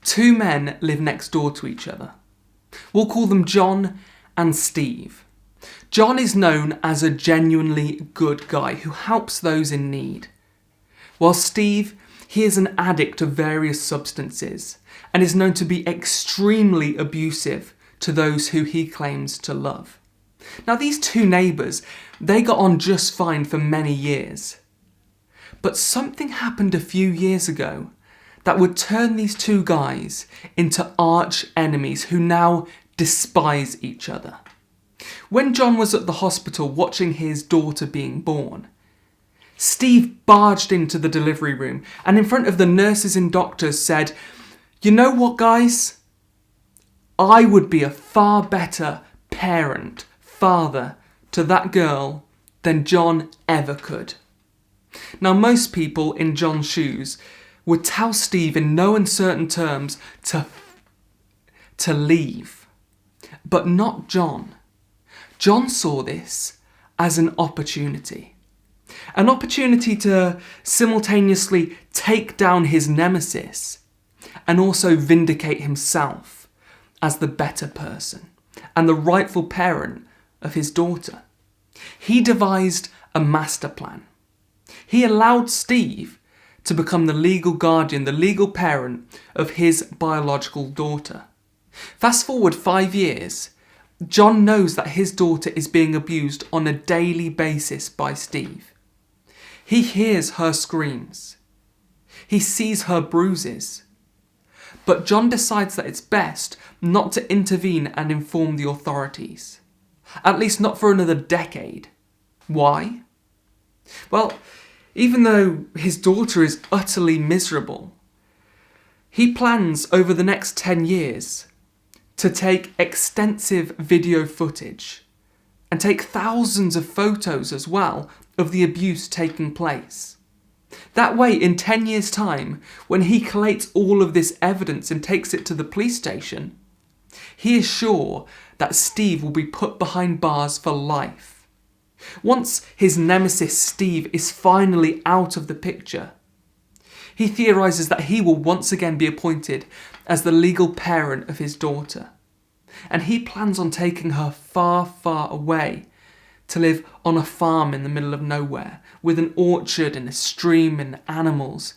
Two men live next door to each other. We'll call them John and Steve. John is known as a genuinely good guy who helps those in need, while Steve, he is an addict of various substances and is known to be extremely abusive to those who he claims to love. Now, these two neighbours, they got on just fine for many years. But something happened a few years ago that would turn these two guys into arch enemies who now despise each other. When John was at the hospital watching his daughter being born, Steve barged into the delivery room and in front of the nurses and doctors said, "You know what, guys? I would be a far better parent, father to that girl than John ever could." Now, most people in John's shoes would tell Steve in no uncertain terms to leave, but not John. John saw this as an opportunity to simultaneously take down his nemesis and also vindicate himself as the better person and the rightful parent of his daughter. He devised a master plan. He allowed Steve to become the legal guardian, the legal parent of his biological daughter. Fast forward 5 years, John knows that his daughter is being abused on a daily basis by Steve. He hears her screams. He sees her bruises. But John decides that it's best not to intervene and inform the authorities. At least not for another decade. Why? Well, even though his daughter is utterly miserable, he plans over the next 10 years to take extensive video footage and take thousands of photos as well of the abuse taking place. That way, in 10 years' time, when he collates all of this evidence and takes it to the police station, he is sure that Steve will be put behind bars for life. Once his nemesis Steve is finally out of the picture, he theorises that he will once again be appointed as the legal parent of his daughter. And he plans on taking her far, far away to live on a farm in the middle of nowhere with an orchard and a stream and animals.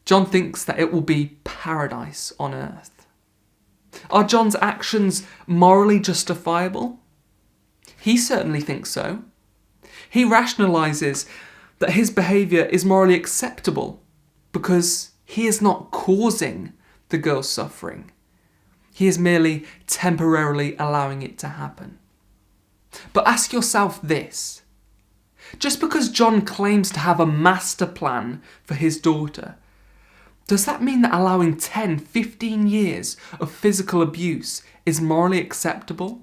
John thinks that it will be paradise on earth. Are John's actions morally justifiable? He certainly thinks so. He rationalises that his behaviour is morally acceptable because he is not causing the girl's suffering. He is merely temporarily allowing it to happen. But ask yourself this. Just because John claims to have a master plan for his daughter, does that mean that allowing 10, 15 years of physical abuse is morally acceptable?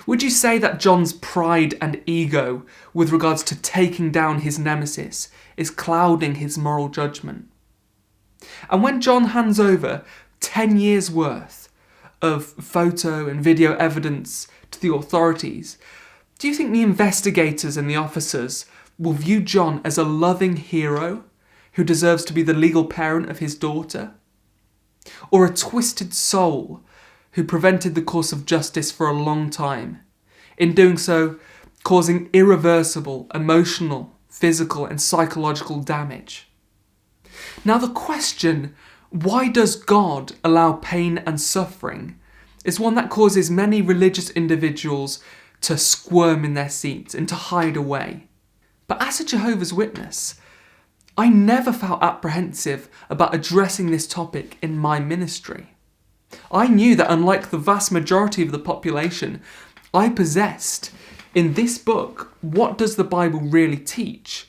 Would you say that John's pride and ego with regards to taking down his nemesis is clouding his moral judgment? And when John hands over 10 years worth of photo and video evidence to the authorities, do you think the investigators and the officers will view John as a loving hero who deserves to be the legal parent of his daughter? Or a twisted soul who prevented the course of justice for a long time, in doing so causing irreversible emotional, physical and psychological damage? Now the question, why does God allow pain and suffering, is one that causes many religious individuals to squirm in their seats and to hide away. But as a Jehovah's Witness, I never felt apprehensive about addressing this topic in my ministry. I knew that unlike the vast majority of the population, I possessed, in this book, What Does the Bible Really Teach?,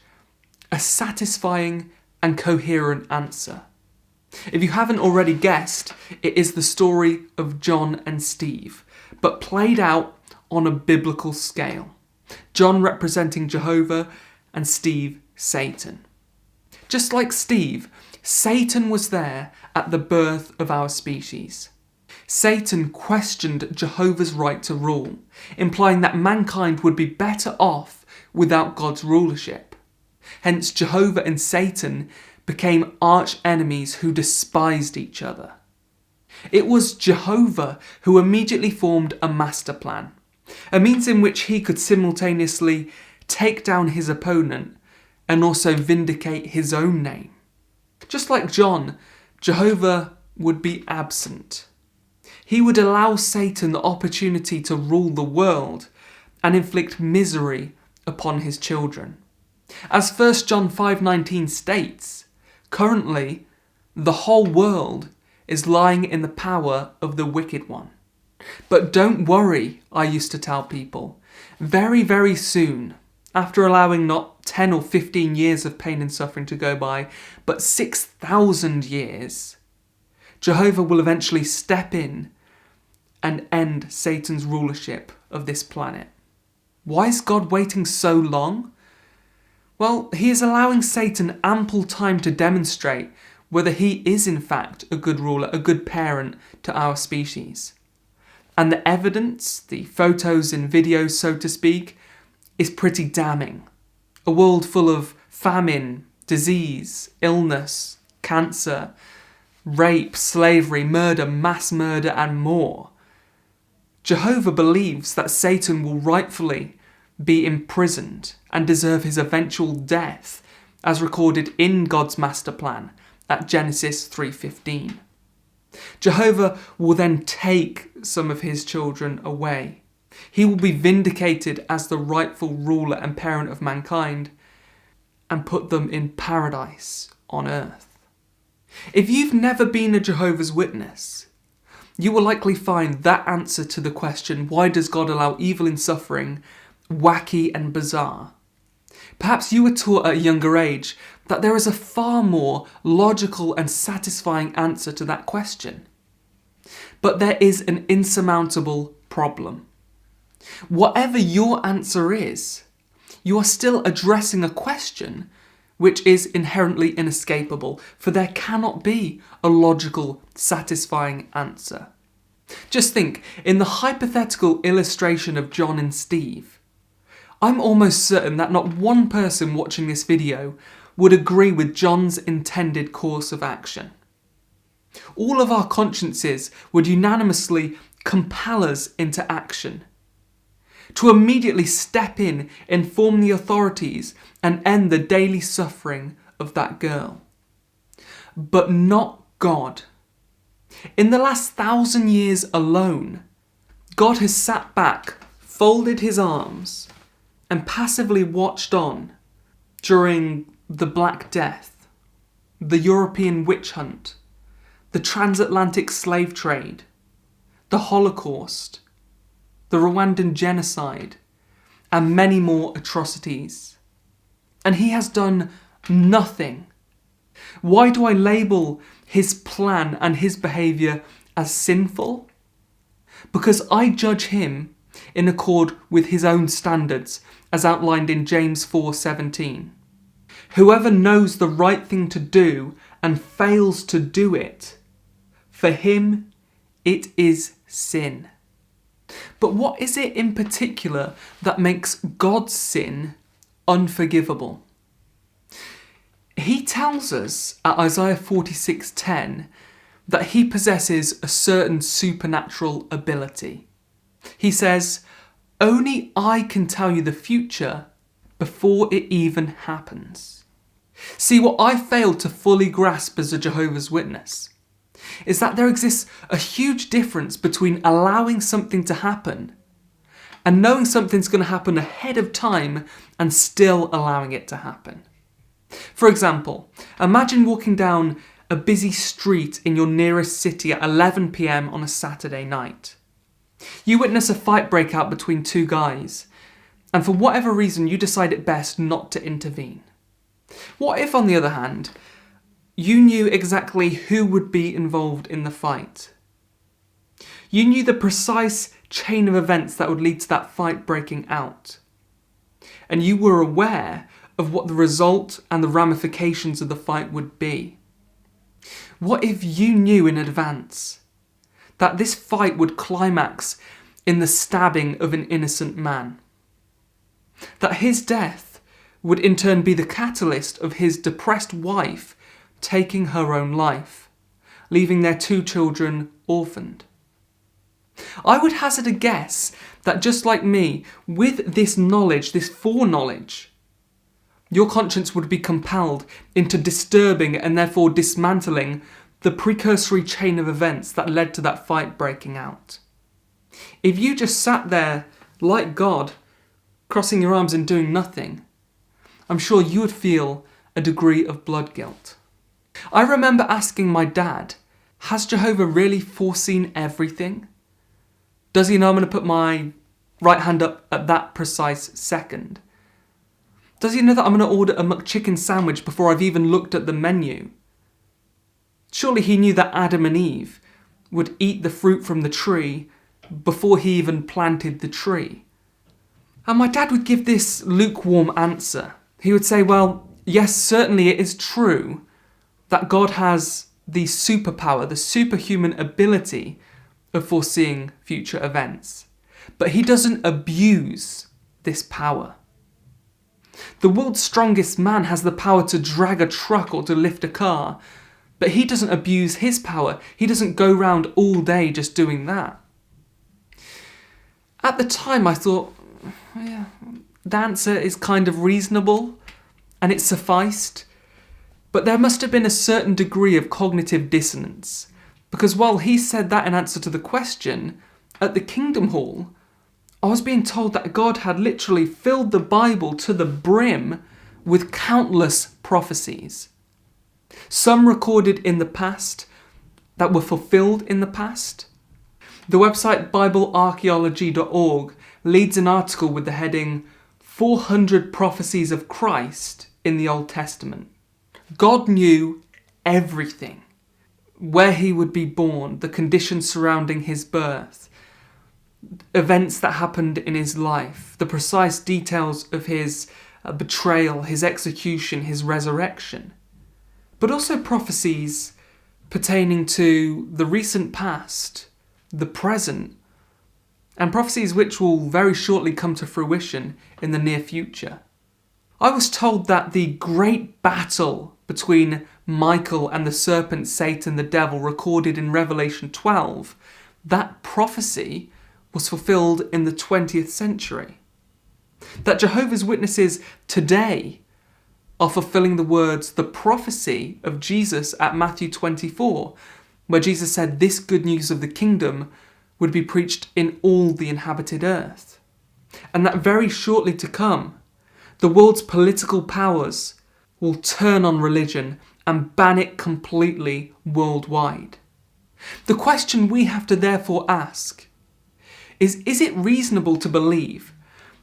a satisfying and coherent answer. If you haven't already guessed, it is the story of John and Steve, but played out on a biblical scale. John representing Jehovah and Steve Satan. Just like Steve, Satan was there at the birth of our species. Satan questioned Jehovah's right to rule, implying that mankind would be better off without God's rulership. Hence, Jehovah and Satan became arch enemies who despised each other. It was Jehovah who immediately formed a master plan, a means in which he could simultaneously take down his opponent and also vindicate his own name. Just like John, Jehovah would be absent. He would allow Satan the opportunity to rule the world and inflict misery upon his children. As 1 John 5:19 states, currently the whole world is lying in the power of the wicked one. But don't worry, I used to tell people, very, very soon, after allowing not 10 or 15 years of pain and suffering to go by, but 6,000 years, Jehovah will eventually step in and end Satan's rulership of this planet. Why is God waiting so long? Well, he is allowing Satan ample time to demonstrate whether he is in fact a good ruler, a good parent to our species. And the evidence, the photos and videos, so to speak, is pretty damning. A world full of famine, disease, illness, cancer, rape, slavery, murder, mass murder, and more. Jehovah believes that Satan will rightfully be imprisoned and deserve his eventual death, as recorded in God's master plan at Genesis 3:15. Jehovah will then take some of his children away. He will be vindicated as the rightful ruler and parent of mankind and put them in paradise on earth. If you've never been a Jehovah's Witness, you will likely find that answer to the question, why does God allow evil and suffering, wacky and bizarre? Perhaps you were taught at a younger age that there is a far more logical and satisfying answer to that question. But there is an insurmountable problem. Whatever your answer is, you are still addressing a question which is inherently inescapable, for there cannot be a logical, satisfying answer. Just think, in the hypothetical illustration of John and Steve, I'm almost certain that not one person watching this video would agree with John's intended course of action. All of our consciences would unanimously compel us into action, to immediately step in, inform the authorities, and end the daily suffering of that girl. But not God. In the last 1,000 years alone, God has sat back, folded his arms, and passively watched on during the Black Death, the European witch hunt, the transatlantic slave trade, the Holocaust, the Rwandan genocide, and many more atrocities. And he has done nothing. Why do I label his plan and his behaviour as sinful? Because I judge him in accord with his own standards, as outlined in James 4:17. Whoever knows the right thing to do and fails to do it, for him it is sin. But what is it in particular that makes God's sin unforgivable? He tells us at Isaiah 46:10 that he possesses a certain supernatural ability. He says, "Only I can tell you the future before it even happens." See, what I failed to fully grasp as a Jehovah's Witness is that there exists a huge difference between allowing something to happen and knowing something's going to happen ahead of time and still allowing it to happen. For example, imagine walking down a busy street in your nearest city at 11 p.m. on a Saturday night. You witness a fight break out between two guys, and for whatever reason you decide it best not to intervene. What if, on the other hand, you knew exactly who would be involved in the fight? You knew the precise chain of events that would lead to that fight breaking out. And you were aware of what the result and the ramifications of the fight would be. What if you knew in advance that this fight would climax in the stabbing of an innocent man? That his death would in turn be the catalyst of his depressed wife taking her own life, leaving their 2 children orphaned. I would hazard a guess that just like me, with this knowledge, this foreknowledge, your conscience would be compelled into disturbing and therefore dismantling the precursory chain of events that led to that fight breaking out. If you just sat there like God, crossing your arms and doing nothing, I'm sure you would feel a degree of blood guilt. I remember asking my dad, has Jehovah really foreseen everything? Does he know I'm going to put my right hand up at that precise second? Does he know that I'm going to order a McChicken sandwich before I've even looked at the menu? Surely he knew that Adam and Eve would eat the fruit from the tree before he even planted the tree. And my dad would give this lukewarm answer. He would say, well, yes, certainly it is true that God has the superpower, the superhuman ability of foreseeing future events. But he doesn't abuse this power. The world's strongest man has the power to drag a truck or to lift a car, but he doesn't abuse his power. He doesn't go round all day just doing that. At the time I thought, yeah, the answer is kind of reasonable and it sufficed, but there must have been a certain degree of cognitive dissonance, because while he said that in answer to the question, at the Kingdom Hall, I was being told that God had literally filled the Bible to the brim with countless prophecies. Some recorded in the past that were fulfilled in the past. The website BibleArchaeology.org leads an article with the heading 400 Prophecies of Christ in the Old Testament. God knew everything. Where he would be born, the conditions surrounding his birth, events that happened in his life, the precise details of his betrayal, his execution, his resurrection. But also prophecies pertaining to the recent past, the present, and prophecies which will very shortly come to fruition in the near future. I was told that the great battle between Michael and the serpent Satan the devil recorded in Revelation 12, that prophecy was fulfilled in the 20th century. That Jehovah's Witnesses today are fulfilling the words, the prophecy of Jesus at Matthew 24, where Jesus said this good news of the kingdom would be preached in all the inhabited earth. And that very shortly to come, the world's political powers will turn on religion and ban it completely worldwide. The question we have to therefore ask is it reasonable to believe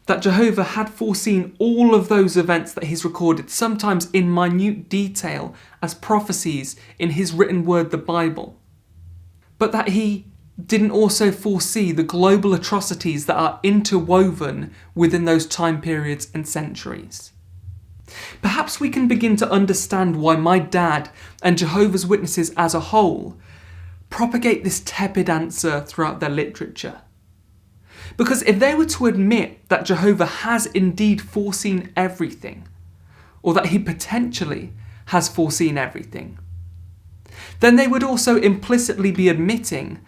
that Jehovah had foreseen all of those events that he's recorded, sometimes in minute detail as prophecies in his written word, the Bible, but that he didn't also foresee the global atrocities that are interwoven within those time periods and centuries? Perhaps we can begin to understand why my dad and Jehovah's Witnesses as a whole propagate this tepid answer throughout their literature. Because if they were to admit that Jehovah has indeed foreseen everything, or that he potentially has foreseen everything, then they would also implicitly be admitting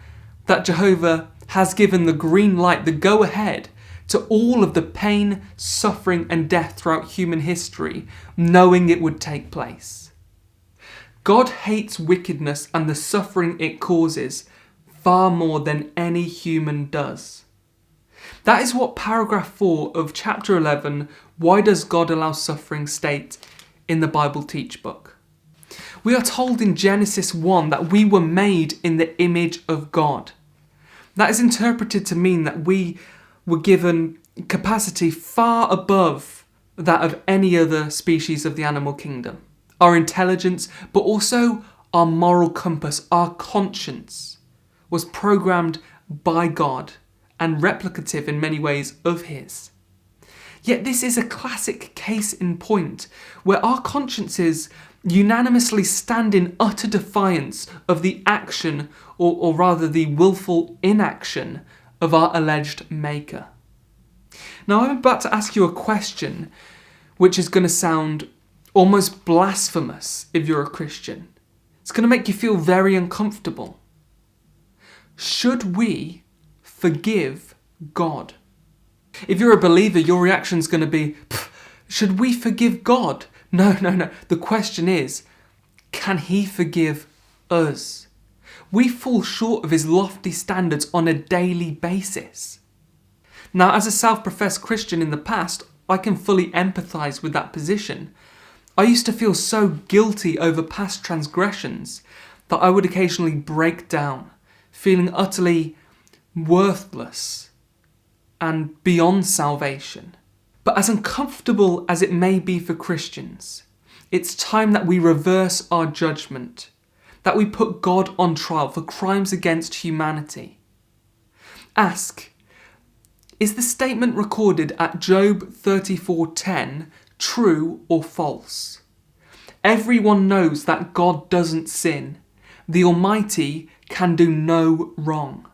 that Jehovah has given the green light, the go-ahead, to all of the pain, suffering and death throughout human history, knowing it would take place. God hates wickedness and the suffering it causes far more than any human does. That is what paragraph 4 of chapter 11, Why Does God Allow Suffering, states in the Bible Teach book. We are told in Genesis 1 that we were made in the image of God. That is interpreted to mean that we were given capacity far above that of any other species of the animal kingdom. Our intelligence, but also our moral compass, our conscience, was programmed by God and replicative in many ways of his. Yet this is a classic case in point where our consciences unanimously stand in utter defiance of the action, or rather the willful inaction, of our alleged maker. Now I'm about to ask you a question which is going to sound almost blasphemous if you're a Christian. It's going to make you feel very uncomfortable. Should we forgive God? If you're a believer, your reaction's going to be, should we forgive God? No. The question is, can he forgive us? We fall short of his lofty standards on a daily basis. Now, as a self-professed Christian in the past, I can fully empathise with that position. I used to feel so guilty over past transgressions that I would occasionally break down, feeling utterly worthless and beyond salvation. But as uncomfortable as it may be for Christians, it's time that we reverse our judgment, that we put God on trial for crimes against humanity. Ask, is the statement recorded at Job 34:10 true or false? Everyone knows that God doesn't sin. The Almighty can do no wrong.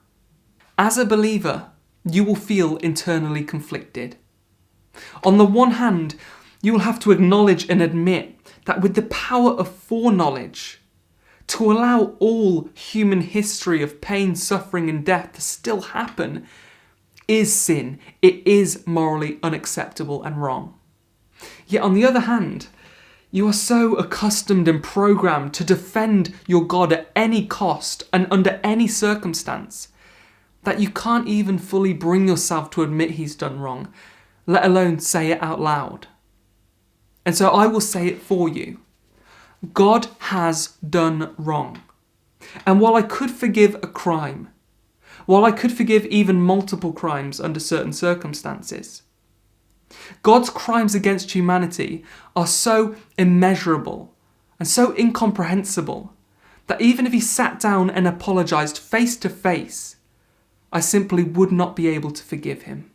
As a believer, you will feel internally conflicted. On the one hand, you will have to acknowledge and admit that with the power of foreknowledge, to allow all human history of pain, suffering and death to still happen is sin. It is morally unacceptable and wrong. Yet on the other hand, you are so accustomed and programmed to defend your God at any cost and under any circumstance that you can't even fully bring yourself to admit he's done wrong, let alone say it out loud. And so I will say it for you. God has done wrong. And while I could forgive a crime, while I could forgive even multiple crimes under certain circumstances, God's crimes against humanity are so immeasurable and so incomprehensible that even if he sat down and apologised face to face, I simply would not be able to forgive him.